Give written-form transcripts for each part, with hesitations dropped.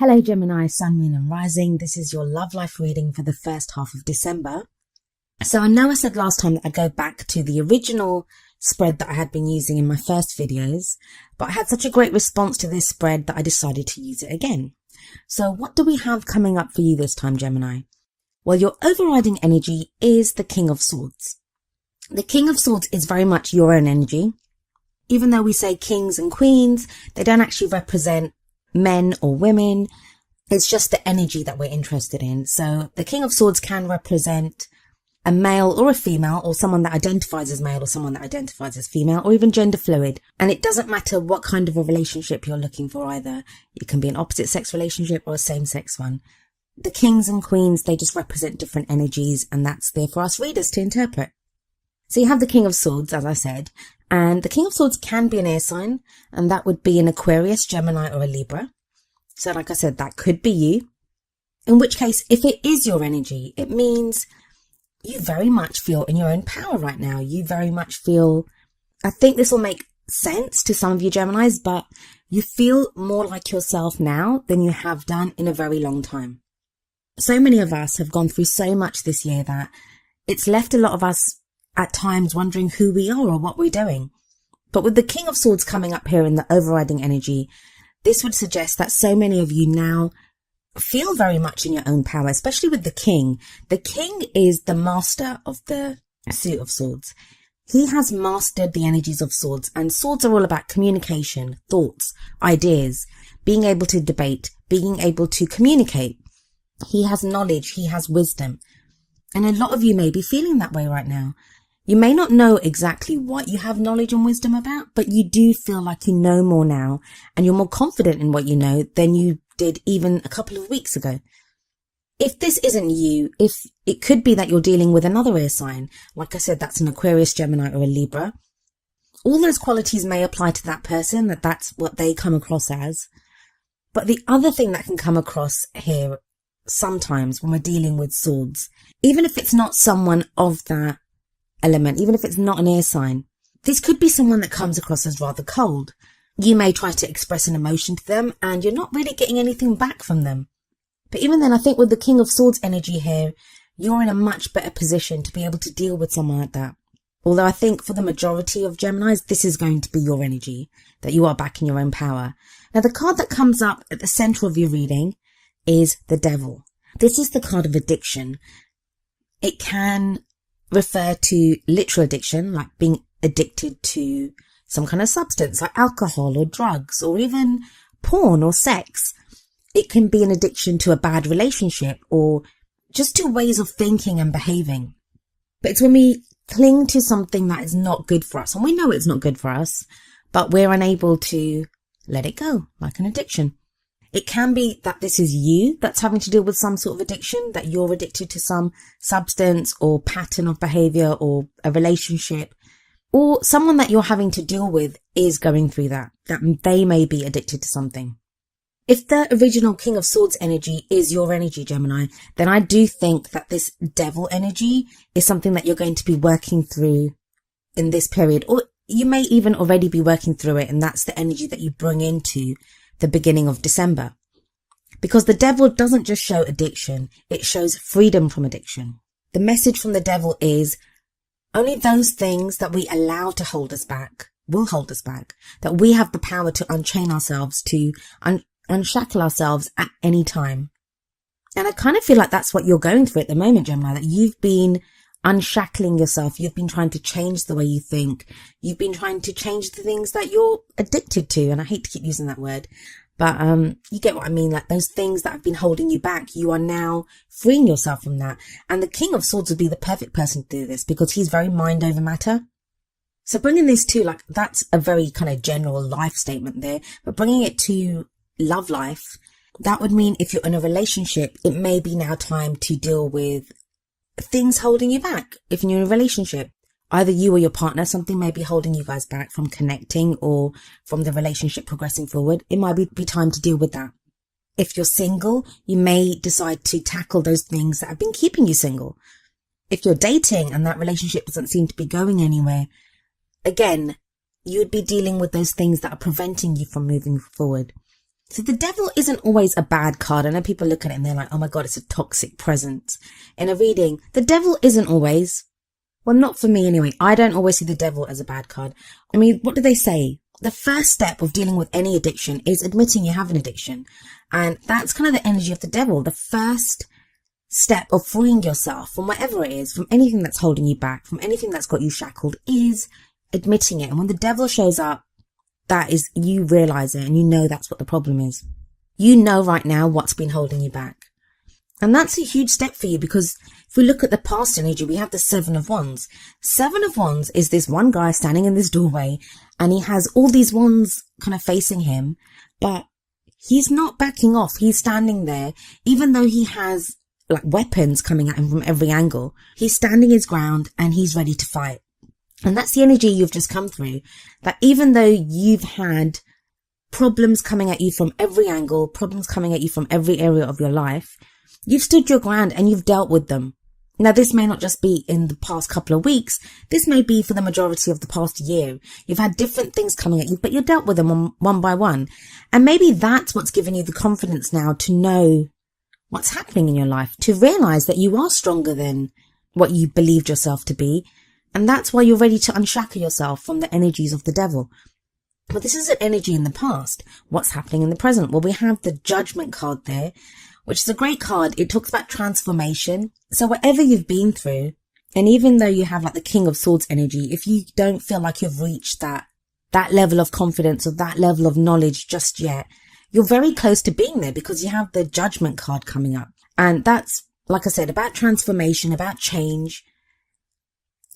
Hello Gemini, Sun, Moon and Rising. This is your love life reading for the first half of December. So I know I said last time that I'd go back to the original spread that I had been using in my first videos, but I had such a great response to this spread that I decided to use it again. So what do we have coming up for you this time, Gemini? Well, your overriding energy is the King of Swords. The King of Swords is very much your own energy. Even though we say kings and queens, they don't actually represent men or women. It's just the energy that we're interested in. So the King of Swords can represent a male or a female, or someone that identifies as male or someone that identifies as female, or even gender fluid. And it doesn't matter what kind of a relationship you're looking for either. It can be an opposite sex relationship or a same sex one. The kings and queens, they just represent different energies, and that's there for us readers to interpret. So you have the King of Swords, as I said, and the King of Swords can be an air sign, and that would be an Aquarius, Gemini or a Libra. So like I said, that could be you. In which case, if it is your energy, it means you very much feel in your own power right now. You very much feel, I think this will make sense to some of you Geminis, but you feel more like yourself now than you have done in a very long time. So many of us have gone through so much this year that it's left a lot of us at times wondering who we are or what we're doing. But with the King of Swords coming up here in the overriding energy, this would suggest that so many of you now feel very much in your own power, especially with the King. The King is the master of the suit of swords. He has mastered the energies of swords, and swords are all about communication, thoughts, ideas, being able to debate, being able to communicate. He has knowledge, he has wisdom. And a lot of you may be feeling that way right now. You may not know exactly what you have knowledge and wisdom about, but you do feel like you know more now, and you're more confident in what you know than you did even a couple of weeks ago. If this isn't you, if it could be that you're dealing with another air sign, like I said, that's an Aquarius, Gemini or a Libra. All those qualities may apply to that person, that's what they come across as. But the other thing that can come across here sometimes when we're dealing with swords, even if it's not someone of that element, even if it's not an air sign, this could be someone that comes across as rather cold. You may try to express an emotion to them and you're not really getting anything back from them. But even then, I think with the King of Swords energy here, you're in a much better position to be able to deal with someone like that. Although I think for the majority of Geminis, this is going to be your energy, that you are back in your own power. Now, the card that comes up at the center of your reading is the Devil. This is the card of addiction. It can refer to literal addiction, like being addicted to some kind of substance like alcohol or drugs or even porn or sex. It can be an addiction to a bad relationship or just to ways of thinking and behaving. But it's when we cling to something that is not good for us, and we know it's not good for us, but we're unable to let it go, like an addiction. It can be that this is you that's having to deal with some sort of addiction, that you're addicted to some substance or pattern of behavior or a relationship, or someone that you're having to deal with is going through that they may be addicted to something. If the original King of Swords energy is your energy, Gemini, then I do think that this Devil energy is something that you're going to be working through in this period, or you may even already be working through it, and that's the energy that you bring into the beginning of December. Because the Devil doesn't just show addiction, it shows freedom from addiction. The message from the Devil is only those things that we allow to hold us back will hold us back, that we have the power to unchain ourselves, to unshackle ourselves at any time. And I kind of feel like that's what you're going through at the moment, Gemini, that you've been unshackling yourself. You've been trying to change the way you think. You've been trying to change the things that you're addicted to. And I hate to keep using that word, but you get what I mean. Like those things that have been holding you back, you are now freeing yourself from that. And the King of Swords would be the perfect person to do this because he's very mind over matter. So bringing this to, like, that's a very kind of general life statement there, but bringing it to love life, that would mean if you're in a relationship, it may be now time to deal with things holding you back. If you're in a relationship, either you or your partner, something may be holding you guys back from connecting or from the relationship progressing forward. It might be time to deal with that. If you're single, you may decide to tackle those things that have been keeping you single. If you're dating and that relationship doesn't seem to be going anywhere, again, you would be dealing with those things that are preventing you from moving forward. So the devil isn't always a bad card. I know people look at it and they're like, oh my God, it's a toxic presence. In a reading, the devil isn't always, well, not for me anyway. I don't always see the devil as a bad card. I mean, what do they say? The first step of dealing with any addiction is admitting you have an addiction. And that's kind of the energy of the devil. The first step of freeing yourself from whatever it is, from anything that's holding you back, from anything that's got you shackled, is admitting it. And when the devil shows up, that is, you realize it and you know that's what the problem is. You know right now what's been holding you back. And that's a huge step for you, because if we look at the past energy, we have the Seven of Wands. Seven of Wands is this one guy standing in this doorway and he has all these wands kind of facing him, but he's not backing off. He's standing there, even though he has like weapons coming at him from every angle. He's standing his ground and he's ready to fight. And that's the energy you've just come through, that even though you've had problems coming at you from every angle, problems coming at you from every area of your life, you've stood your ground and you've dealt with them. Now, this may not just be in the past couple of weeks. This may be for the majority of the past year. You've had different things coming at you, but you dealt with them one by one. And maybe that's what's given you the confidence now to know what's happening in your life, to realize that you are stronger than what you believed yourself to be. And that's why you're ready to unshackle yourself from the energies of the devil. But this is an energy in the past. What's happening in the present? Well, we have the Judgment card there, which is a great card. It talks about transformation. So whatever you've been through, and even though you have like the King of Swords energy, if you don't feel like you've reached that level of confidence or that level of knowledge just yet, you're very close to being there, because you have the Judgment card coming up. And that's, like I said, about transformation, about change.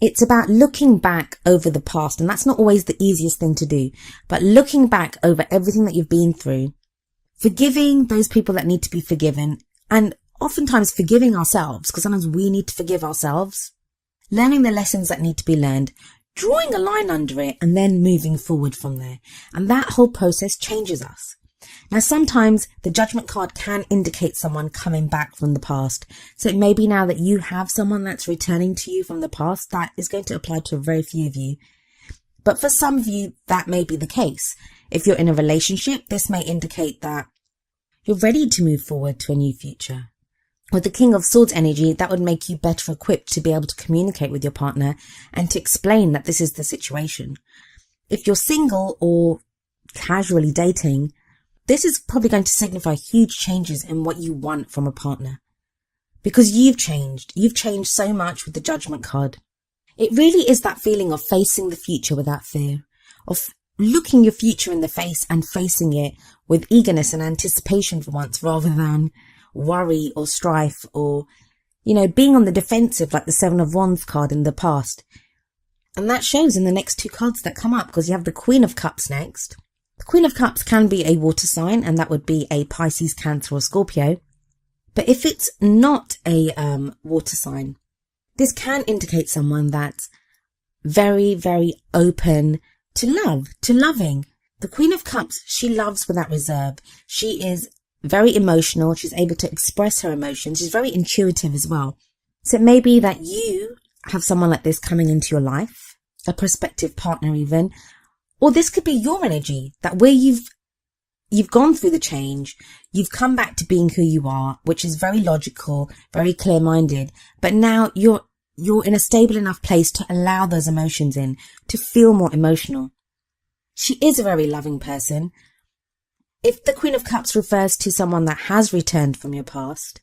It's about looking back over the past, and that's not always the easiest thing to do, but looking back over everything that you've been through, forgiving those people that need to be forgiven, and oftentimes forgiving ourselves, because sometimes we need to forgive ourselves, learning the lessons that need to be learned, drawing a line under it, and then moving forward from there. And that whole process changes us. Now, sometimes the Judgment card can indicate someone coming back from the past. So it may be now that you have someone that's returning to you from the past. That is going to apply to a very few of you. But for some of you, that may be the case. If you're in a relationship, this may indicate that you're ready to move forward to a new future. With the King of Swords energy, that would make you better equipped to be able to communicate with your partner and to explain that this is the situation. If you're single or casually dating, this is probably going to signify huge changes in what you want from a partner, because you've changed. You've changed so much with the Judgment card. It really is that feeling of facing the future without fear, of looking your future in the face and facing it with eagerness and anticipation for once, rather than worry or strife or, being on the defensive like the Seven of Wands card in the past. And that shows in the next two cards that come up, because you have the Queen of Cups next. The Queen of Cups can be a water sign, and that would be a Pisces, Cancer or Scorpio. But if it's not a water sign, this can indicate someone that's very, very open to love, to loving. The Queen of Cups, she loves without reserve. She is very emotional. She's able to express her emotions. She's very intuitive as well. So it may be that you have someone like this coming into your life, a prospective partner even, or this could be your energy, that where you've gone through the change, you've come back to being who you are, which is very logical, very clear-minded, but now you're in a stable enough place to allow those emotions in, to feel more emotional. She is a very loving person. If the Queen of Cups refers to someone that has returned from your past,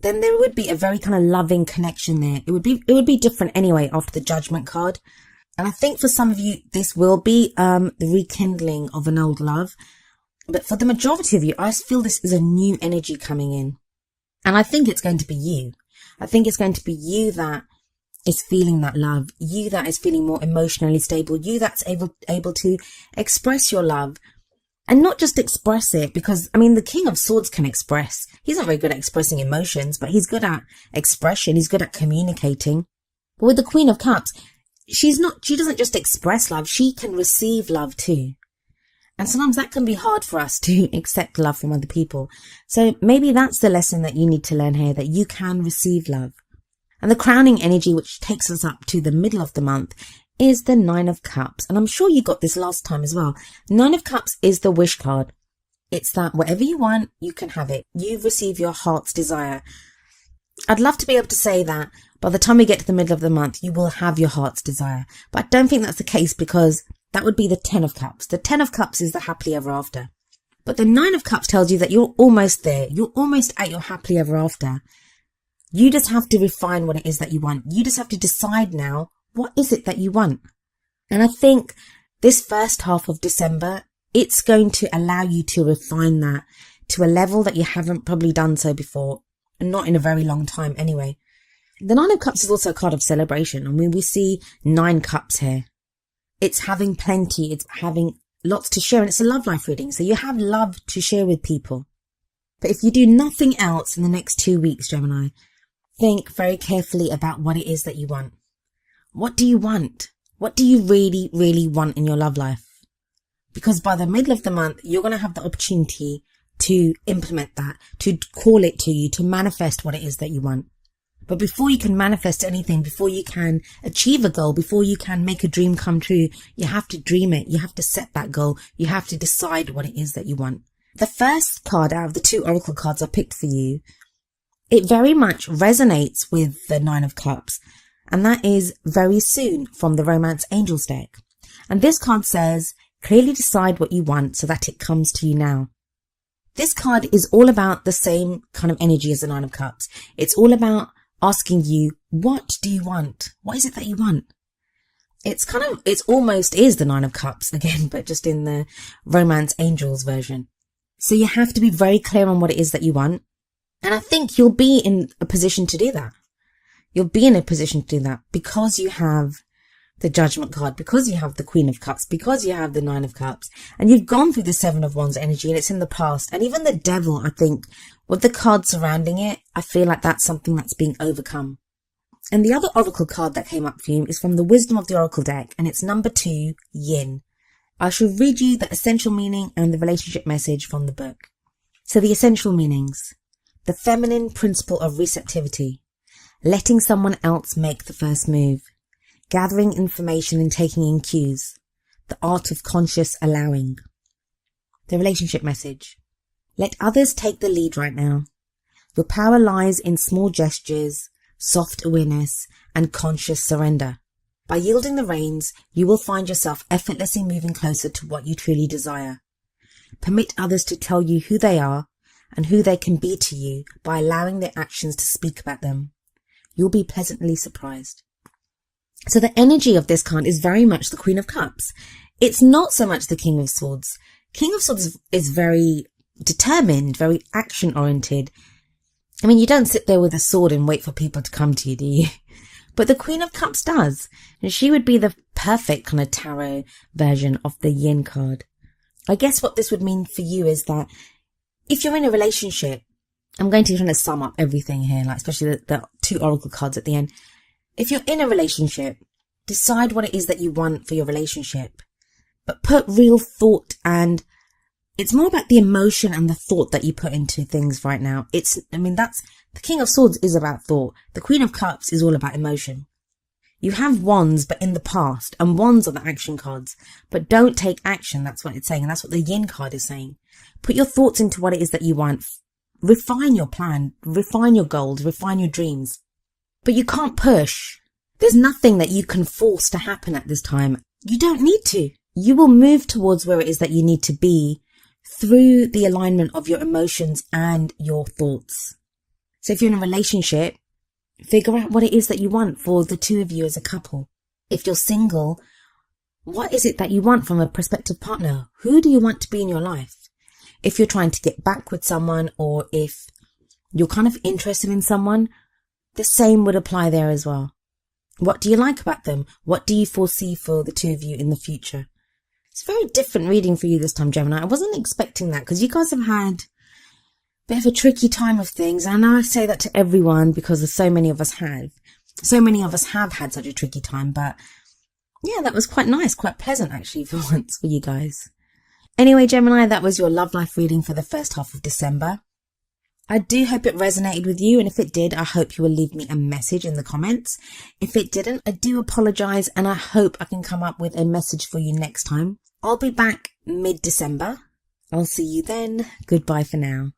then there would be a very kind of loving connection there. It would be different anyway after the Judgment card. And I think for some of you, this will be the rekindling of an old love. But for the majority of you, I feel this is a new energy coming in. And I think it's going to be you. I think it's going to be you that is feeling that love. You that is feeling more emotionally stable. You that's able to express your love. And not just express it, because, the King of Swords can express. He's not very good at expressing emotions, but he's good at expression. He's good at communicating. But with the Queen of Cups, she doesn't just express love, she can receive love too. And sometimes that can be hard for us to accept love from other people. So maybe that's the lesson that you need to learn here, that you can receive love. And the crowning energy, which takes us up to the middle of the month, is the Nine of Cups. And I'm sure you got this last time as well. Nine of Cups is the wish card. It's that whatever you want, you can have it. You've received your heart's desire. I'd love to be able to say that by the time we get to the middle of the month, you will have your heart's desire. But I don't think that's the case, because that would be the 10 of Cups. The 10 of Cups is the happily ever after. But the 9 of Cups tells you that you're almost there. You're almost at your happily ever after. You just have to refine what it is that you want. You just have to decide now, what is it that you want? And I think this first half of December, it's going to allow you to refine that to a level that you haven't probably done so before, and not in a very long time anyway. The 9 of Cups is also a card of celebration. I mean, we see 9 cups here. It's having plenty. It's having lots to share, and it's a love life reading. So you have love to share with people. But if you do nothing else in the next 2 weeks, Gemini, think very carefully about what it is that you want. What do you want? What do you really, really want in your love life? Because by the middle of the month, you're going to have the opportunity to implement that, to call it to you, to manifest what it is that you want. But before you can manifest anything, before you can achieve a goal, before you can make a dream come true, you have to dream it. You have to set that goal. You have to decide what it is that you want. The first card out of the 2 oracle cards I picked for you, it very much resonates with the 9 of Cups. And that is very soon from the Romance Angels deck. And this card says, clearly decide what you want so that it comes to you now. This card is all about the same kind of energy as the 9 of Cups. It's all about asking you, what do you want? What is it that you want? It's almost is the 9 of Cups again, but just in the Romance Angels version. So you have to be very clear on what it is that you want. And I think you'll be in a position to do that. You'll be in a position to do that because you have the Judgment card, because you have the Queen of Cups, because you have the 9 of Cups, and you've gone through the 7 of Wands energy, and it's in the past. And even the Devil, I think, with the cards surrounding it, I feel like that's something that's being overcome. And the other oracle card that came up for you is from the Wisdom of the Oracle deck, and it's number 2, Yin. I shall read you the essential meaning and the relationship message from the book. So the essential meanings: the feminine principle of receptivity, letting someone else make the first move, gathering information and taking in cues, the art of conscious allowing. The relationship message: let others take the lead right now. Your power lies in small gestures, soft awareness, and conscious surrender. By yielding the reins, you will find yourself effortlessly moving closer to what you truly desire. Permit others to tell you who they are and who they can be to you by allowing their actions to speak about them. You'll be pleasantly surprised. So the energy of this card is very much the Queen of Cups. It's not so much the King of Swords. King of Swords is very determined, very action-oriented. I mean, you don't sit there with a sword and wait for people to come to you, do you? But the Queen of Cups does. And she would be the perfect kind of tarot version of the Yin card. I guess what this would mean for you is that if you're in a relationship, I'm going to kind of sum up everything here, like especially the 2 oracle cards at the end. If you're in a relationship, decide what it is that you want for your relationship, but put real thought, and it's more about the emotion and the thought that you put into things right now. That's the King of Swords is about thought. The Queen of Cups is all about emotion. You have wands, but in the past, and wands are the action cards, but don't take action. That's what it's saying. And that's what the Yin card is saying. Put your thoughts into what it is that you want. Refine your plan, refine your goals, refine your dreams. But you can't push. There's nothing that you can force to happen at this time. You don't need to. You will move towards where it is that you need to be through the alignment of your emotions and your thoughts. So if you're in a relationship, figure out what it is that you want for the 2 of you as a couple. If you're single, what is it that you want from a prospective partner? Who do you want to be in your life? If you're trying to get back with someone, or if you're kind of interested in someone, the same would apply there as well. What do you like about them? What do you foresee for the 2 of you in the future? It's a very different reading for you this time, Gemini. I wasn't expecting that because you guys have had a bit of a tricky time of things. And I know I say that to everyone because so many of us have. So many of us have had such a tricky time. But yeah, that was quite nice, quite pleasant actually for once for you guys. Anyway, Gemini, that was your love life reading for the first half of December. I do hope it resonated with you, and if it did, I hope you will leave me a message in the comments. If it didn't, I do apologise, and I hope I can come up with a message for you next time. I'll be back mid-December. I'll see you then. Goodbye for now.